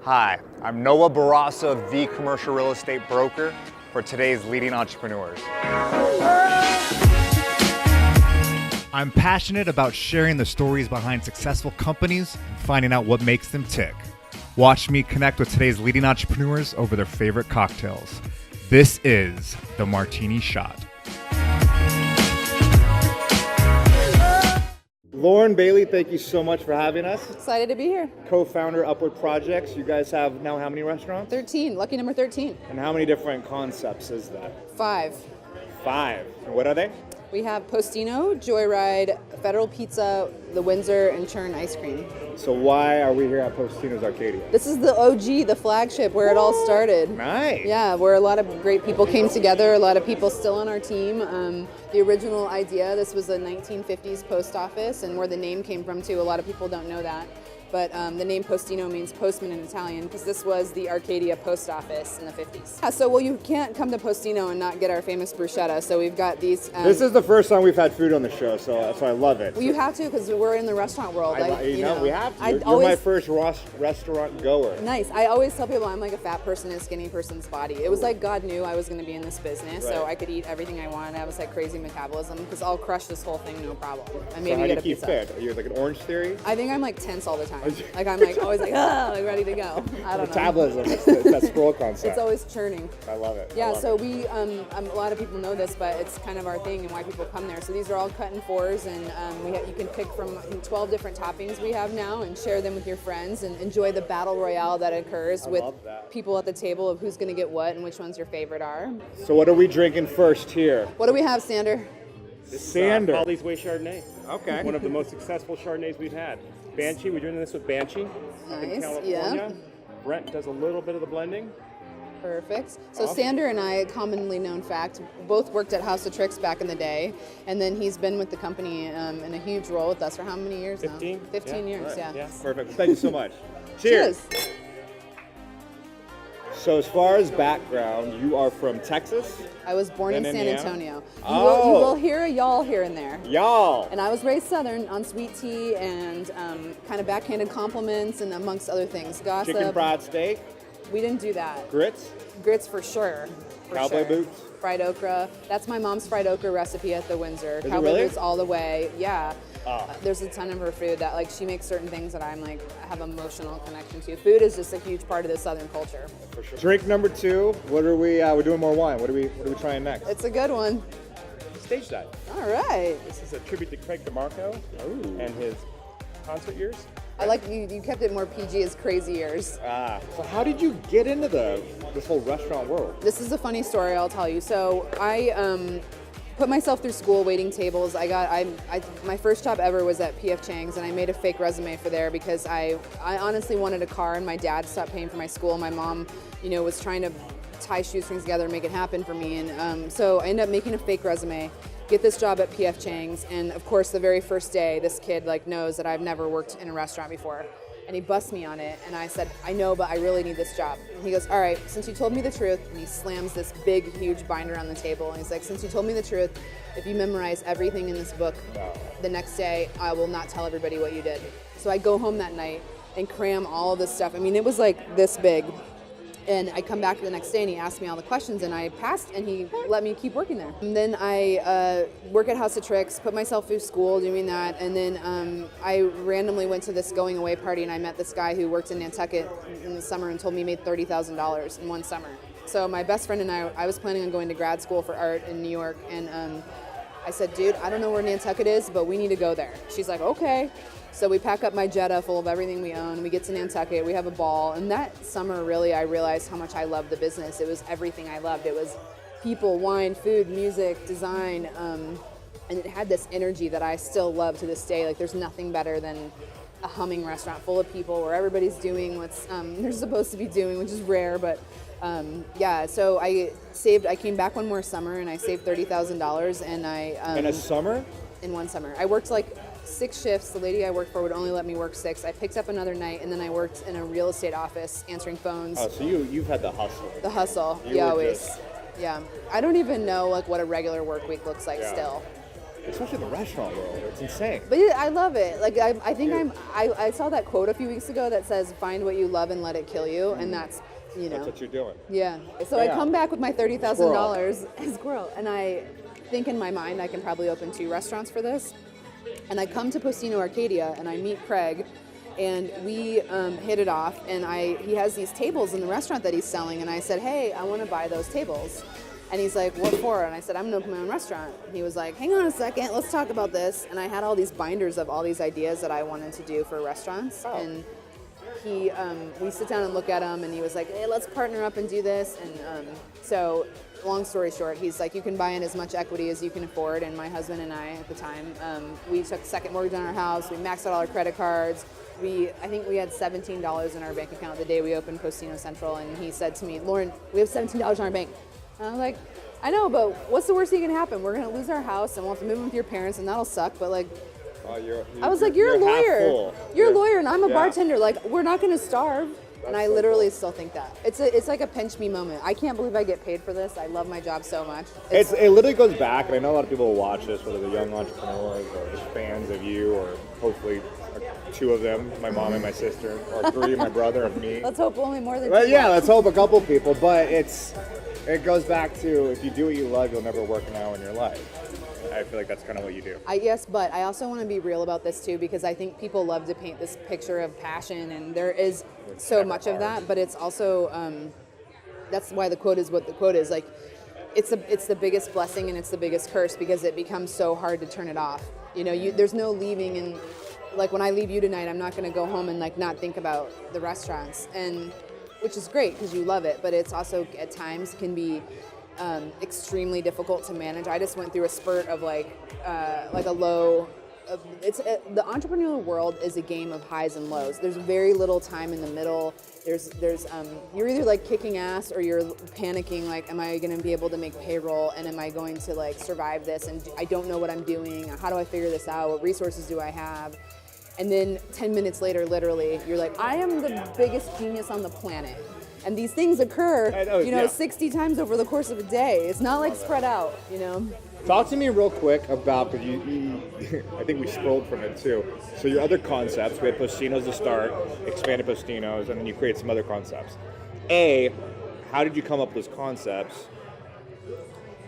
Hi, I'm Noah Barasa, the commercial real estate broker for today's leading entrepreneurs. I'm passionate about sharing the stories behind successful companies and finding out what makes them tick. Watch me connect with today's leading entrepreneurs over their favorite cocktails. This is the Martini Shot. Lauren Bailey, thank you so much for having us. Excited to be here. Co-founder Upward Projects. You guys have now how many restaurants? 13, lucky number 13. And how many different concepts is that? 5. 5. And what are they? We have Postino, Joyride, Federal Pizza, the Windsor, and Churn Ice Cream. So why are we here at Postino's Arcadia? This is the OG, the flagship, where it all started. Nice. Yeah, where a lot of great people came together, a lot of people still on our team. The original idea, this was a 1950s post office, and where the name came from too, a lot of people don't know that. But the name Postino means postman in Italian, because this was the Arcadia post office in the 50s. Yeah, so, well, you can't come to Postino and not get our famous bruschetta, so we've got these... this is the first time we've had food on the show, so I love it. Well, you have to, because we're in the restaurant world. We have to. You're my first restaurant goer. Nice. I always tell people I'm like a fat person in a skinny person's body. It was like God knew I was going to be in this business, so I could eat everything I wanted. I was like crazy metabolism, because I'll crush this whole thing, no problem. I maybe so how get do you a keep pizza. fit? Are you like an Orange Theory? I think I'm like tense all the time. Like I'm like always like, like ready to go. I don't know. Metabolism, it's that scroll concept. It's always churning. I love it. Yeah, so we, a lot of people know this, but it's kind of our thing and why people come there. So these are all cut in 4s, and you can pick from 12 different toppings we have now and share them with your friends and enjoy the battle royale that occurs with people at the table of who's going to get what and which ones your favorite are. So what are we drinking first here? What do we have, Sander? Sander. Polly's Way Chardonnay. Okay. One of the most successful Chardonnays we've had. Banshee, we're doing this with Banshee. Up in California. Yeah. Brent does a little bit of the blending. Perfect. So Sander and I, commonly known fact, both worked at House of Tricks back in the day, and then he's been with the company in a huge role with us for how many years 15? now? 15 years, right. yeah. Perfect. Thank you so much. Cheers. So as far as background, you are from Texas? I was born in San Indiana? Antonio. You Oh. will hear a y'all here and there. Y'all. And I was raised Southern on sweet tea and kind of backhanded compliments and amongst other things. Gossip. Chicken fried steak? We didn't do that. Grits? Grits for sure. Cowboy boots? Fried okra. That's my mom's fried okra recipe at the Windsor. Is it Cowboy really? boots all the way. Yeah. Oh. There's a ton of her food that like she makes certain things that I'm like I have emotional connection to. Food is just a huge part of the Southern culture. For sure. Drink number 2. What are we? We're doing more wine. What are we trying next? It's a good one. Stage dive. All right. This is a tribute to Craig DeMarco and his concert years. I like you kept it more PG as crazy years. So how did you get into this whole restaurant world? This is a funny story I'll tell you. So I put myself through school waiting tables. My first job ever was at P.F. Chang's, and I made a fake resume for there because I honestly wanted a car, and my dad stopped paying for my school. My mom, was trying to tie shoestrings together and make it happen for me, and so I ended up making a fake resume, get this job at P.F. Chang's, and of course the very first day, this kid knows that I've never worked in a restaurant before. And he busts me on it, and I said, I know, but I really need this job. And he goes, all right, since you told me the truth, and he slams this big, huge binder on the table, and he's like, since you told me the truth, if you memorize everything in this book, the next day, I will not tell everybody what you did. So I go home that night and cram all of this stuff. I mean, it was like this big. And I come back the next day and he asked me all the questions and I passed and he let me keep working there. And then I work at House of Tricks, put myself through school doing that, and then I randomly went to this going away party and I met this guy who worked in Nantucket in the summer and told me he made $30,000 in one summer. So my best friend and I was planning on going to grad school for art in New York, and I said, dude, I don't know where Nantucket is, but we need to go there. She's like, okay. So we pack up my Jetta full of everything we own. We get to Nantucket, we have a ball. And that summer, really, I realized how much I loved the business. It was everything I loved. It was people, wine, food, music, design. And it had this energy that I still love to this day. Like, there's nothing better than a humming restaurant full of people where everybody's doing what's they're supposed to be doing, which is rare. But so I came back one more summer and I saved $30,000. And I... in a summer? In one summer. I worked 6 shifts. The lady I worked for would only let me work 6. I picked up another night, and then I worked in a real estate office answering phones. Oh, so you've had the hustle. The hustle. You always. just... Yeah. I don't even know what a regular work week looks like still. especially the restaurant world. It's insane. But yeah, I love it. Like I think I saw that quote a few weeks ago that says, "Find what you love and let it kill you," and that's, you know. That's what you're doing. Yeah. So I come back with my $30,000 squirrel, and I think in my mind I can probably open 2 restaurants for this. And I come to Postino Arcadia and I meet Craig, and we hit it off. And he has these tables in the restaurant that he's selling, and I said, "Hey, I want to buy those tables." And he's like, "What for?" And I said, "I'm gonna open my own restaurant." And he was like, "Hang on a second, let's talk about this." And I had all these binders of all these ideas that I wanted to do for restaurants. Oh. And we sit down and look at them, and he was like, "Hey, let's partner up and do this." And so long story short, he's like, "You can buy in as much equity as you can afford." And my husband and I at the time, we took a second mortgage on our house. We maxed out all our credit cards. I think we had $17 in our bank account the day we opened Postino Central. And he said to me, "Lauren, we have $17 in our bank." And I was like, "I know, but what's the worst thing that can happen? We're going to lose our house and we'll have to move in with your parents, and that'll suck. But like," I was like, "You're a lawyer. You're a lawyer, and I'm a bartender. Like, we're not going to starve." And I literally still think that. It's like a pinch me moment. I can't believe I get paid for this. I love my job so much. It literally goes back, and I know a lot of people will watch this, whether they're young entrepreneurs or just fans of you, or hopefully 2 of them, my mom and my sister, or 3, my brother and me. Let's hope only more than 2. Well, yeah, let's hope a couple people, but it goes back to, if you do what you love, you'll never work an hour in your life. I feel like that's kind of what you do. Yes, but I also want to be real about this too, because I think people love to paint this picture of passion, and there is so much of that, but it's also, that's why the quote is what the quote is. Like, it's the biggest blessing and it's the biggest curse, because it becomes so hard to turn it off. You know, there's no leaving, and like when I leave you tonight, I'm not going to go home and like not think about the restaurants, and which is great because you love it, but it's also at times can be extremely difficult to manage. I just went through a spurt of like a low. The entrepreneurial world is a game of highs and lows. There's very little time in the middle. There's you're either like kicking ass or you're panicking, like, am I going to be able to make payroll, and am I going to like survive this, and I don't know what I'm doing. How do I figure this out? What resources do I have? And then 10 minutes later, literally, you're like, I am the biggest genius on the planet. And these things occur, 60 times over the course of a day. It's not like spread out, you know. Talk to me real quick about, because you I think we scrolled from it too. So your other concepts, we had Postino's to start, expanded Postino's, and then you created some other concepts. A, how did you come up with those concepts?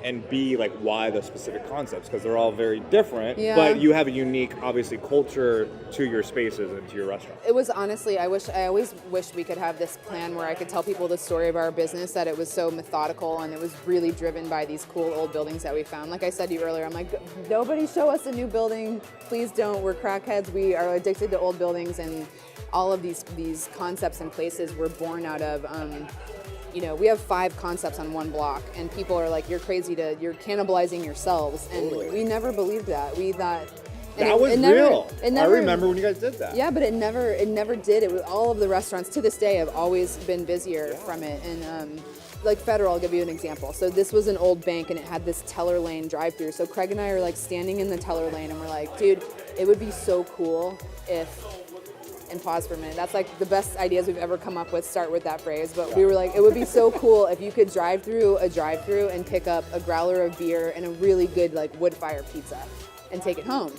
And B, like, why the specific concepts? Because they're all very different, but you have a unique, obviously, culture to your spaces and to your restaurant. It was honestly, I always wished we could have this plan where I could tell people the story of our business, that it was so methodical and it was really driven by these cool old buildings that we found. Like I said to you earlier, I'm like, nobody show us a new building. Please don't. We're crackheads. We are addicted to old buildings, and all of these concepts and places were born out of, we have 5 concepts on one block, and people are like, you're cannibalizing yourselves. And we never believed that. We thought that was real. I remember when you guys did that. Yeah, but it never did. All of the restaurants to this day have always been busier from it. And like Federal, I'll give you an example. So this was an old bank, and it had this teller lane drive-through. So Craig and I are like standing in the teller lane, and we're like, dude, it would be so cool if. And pause for a minute. That's like the best ideas we've ever come up with start with that phrase. But we were like, it would be so cool if you could drive through a drive-through and pick up a growler of beer and a really good like wood fire pizza and take it home.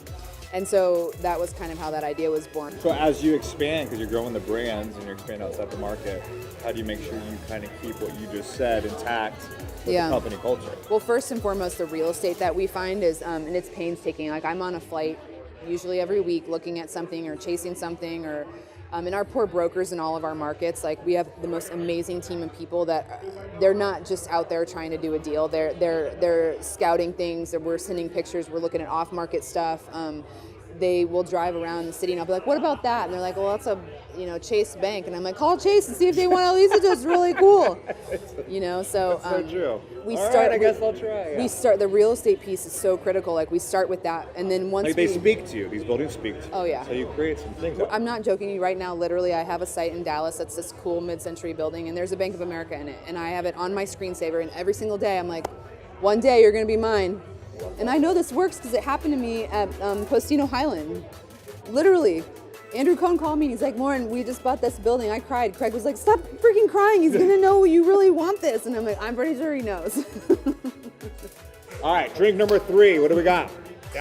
And so that was kind of how that idea was born. So as you expand, because you're growing the brands and you're expanding outside the market, how do you make sure you kind of keep what you just said intact with the company culture? Well, first and foremost, the real estate that we find is, and it's painstaking. Like, I'm on a flight usually every week looking at something or chasing something, or and our poor brokers in all of our markets, like, we have the most amazing team of people that they're not just out there trying to do a deal. They're scouting things, we're sending pictures, we're looking at off-market stuff. They will drive around the city, and I'll be like, what about that? And they're like, well, that's a Chase Bank. And I'm like, call Chase and see if they want to lease it to us. It's really cool. So that's so true. I guess I'll try. Yeah. We start, the real estate piece is so critical. Like, we start with that, and then once they speak to you, these buildings speak to you. Oh yeah. So you create some things. I'm not joking. Right now, literally, I have a site in Dallas that's this cool mid-century building, and there's a Bank of America in it, and I have it on my screensaver, and every single day I'm like, one day you're going to be mine. And I know this works because it happened to me at Postino Highland. Literally. Andrew Cohn called me and he's like, Lauren, we just bought this building. I cried. Craig was like, stop freaking crying. He's going to know you really want this. And I'm like, I'm pretty sure he knows. All right, drink number 3. What do we got?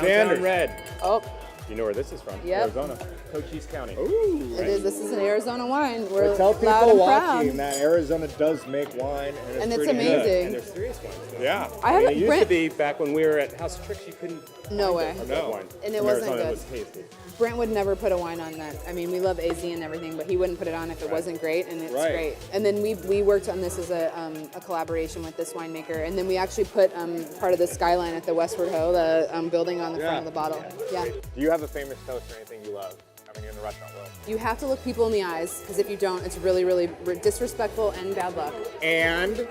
Downtown Red. Oh, You know where this is from? Yep. Arizona, Cochise County. Ooh. it is. This is an Arizona wine. We're Well, tell loud people and watching proud. that Arizona does make wine, And it's pretty amazing. good. And they're serious ones. Yeah. I haven't. It used Brent, to be back when we were at House of Tricks, you couldn't No find way. a No. red wine. And it From wasn't Arizona, good. It was tasty. Brent would never put a wine on that. I mean, we love AZ and everything, but he wouldn't put it on if it wasn't great, and it's Right. great. And then we worked on this as a collaboration with this winemaker, and then we actually put part of the skyline at the Westward Ho, the building on the front Yeah. of the bottle. Yeah. Do you have a famous toast or anything you love? I mean, you're in the restaurant world. You have to look people in the eyes, because if you don't, it's really, really disrespectful and bad luck. And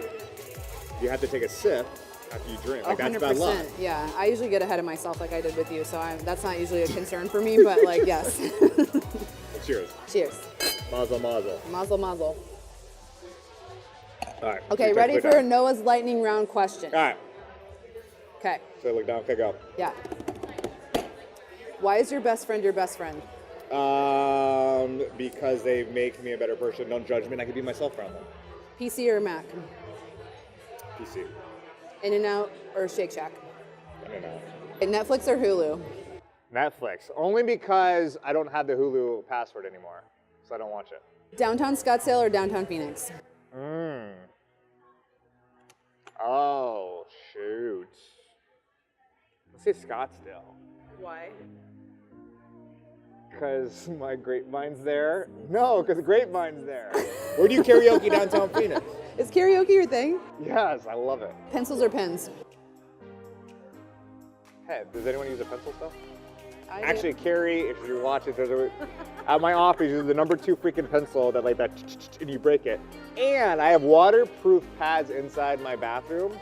you have to take a sip after you drink. Like, that's bad luck. Yeah, I usually get ahead of myself like I did with you, so that's not usually a concern for me, but like, yes. Cheers. Cheers. Mazel, mazel. Mazel, mazel. All right. Okay, Cheers, ready cheers, for cheers. Noah's lightning round question? All right. Okay, So look down. Okay, go. yeah. Why is your best friend your best friend? Because they make me a better person. Don't judge me, and I can be myself around them. PC or Mac? PC. In-N-Out or Shake Shack? I don't know. Okay, Netflix or Hulu? Netflix, only because I don't have the Hulu password anymore, so I don't watch it. Downtown Scottsdale or downtown Phoenix? Oh, shoot. Let's say Scottsdale. Why? Because my grapevine's there? No, because the grapevine's there. Where do you karaoke downtown Phoenix? Is karaoke your thing? Yes, I love it. Pencils or pens? Hey, does anyone use a pencil still? I do. Actually, Carrie, if you watch it, there's a at my office, there's the number 2 freaking pencil that like that, and you break it. And I have waterproof pads inside my bathtub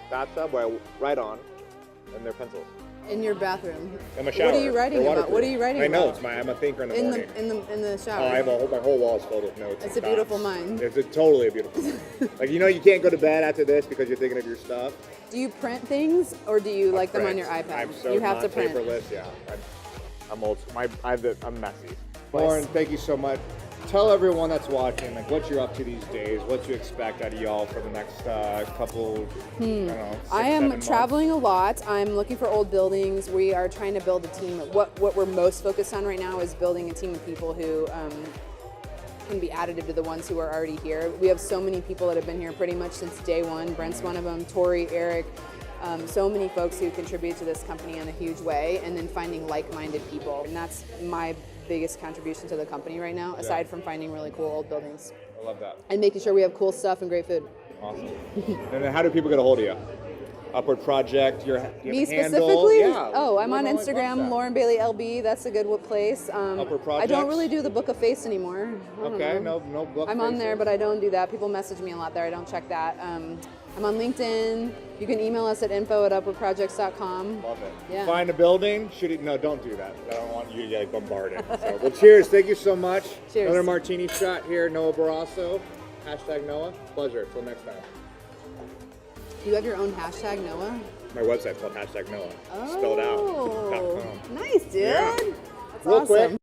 where I write on, and they're pencils. In your bathroom. In my shower. What are you writing They're about? What are you waterproof. writing My about? notes. I'm a thinker in the In morning. the shower. Oh, I have my whole wall is filled with notes. It's and a beautiful thoughts. mind. It's totally a beautiful mind. Like, you know, you can't go to bed after this because you're thinking of your stuff. Do you print things or do you like them on your iPad? I'm so you have not to print. paperless. Yeah. I'm old. I'm messy. Lauren, thank you so much. Tell everyone that's watching, like, what you're up to these days, what you expect out of y'all for the next couple, I don't know, 6, I 7 am months. traveling a lot. I'm looking for old buildings. We are trying to build a team. What we're most focused on right now is building a team of people who can be additive to the ones who are already here. We have so many people that have been here pretty much since day one. Brent's one of them, Tori, Eric, so many folks who contribute to this company in a huge way, and then finding like-minded people. And that's my biggest contribution to the company right now, aside from finding really cool old buildings. I love that. And making sure we have cool stuff and great food. Awesome. And then how do people get a hold of you? Upward Project, you have Me a handle? specifically? Yeah. Oh, I'm on Everyone likes Instagram, that. Lauren Bailey LB. That's a good place. Upward I Projects? don't really do the Book of Face anymore. I don't Okay, know. no book I'm on there, faces. but I don't do that. People message me a lot there. I don't check that. I'm on LinkedIn. You can email us at info@upwardprojects.com. Love it. Yeah. Find a building, shoot it. No, don't do that. I don't want you to get bombarded. So, well, cheers. Thank you so much. Cheers. Another martini shot here. Noah Barrasso. Hashtag Noah. Pleasure. Till next time. You have your own hashtag, Noah? My website's called hashtag Noah. Oh, Spelled out. .com. Nice, dude. Yeah. That's Real awesome. quick,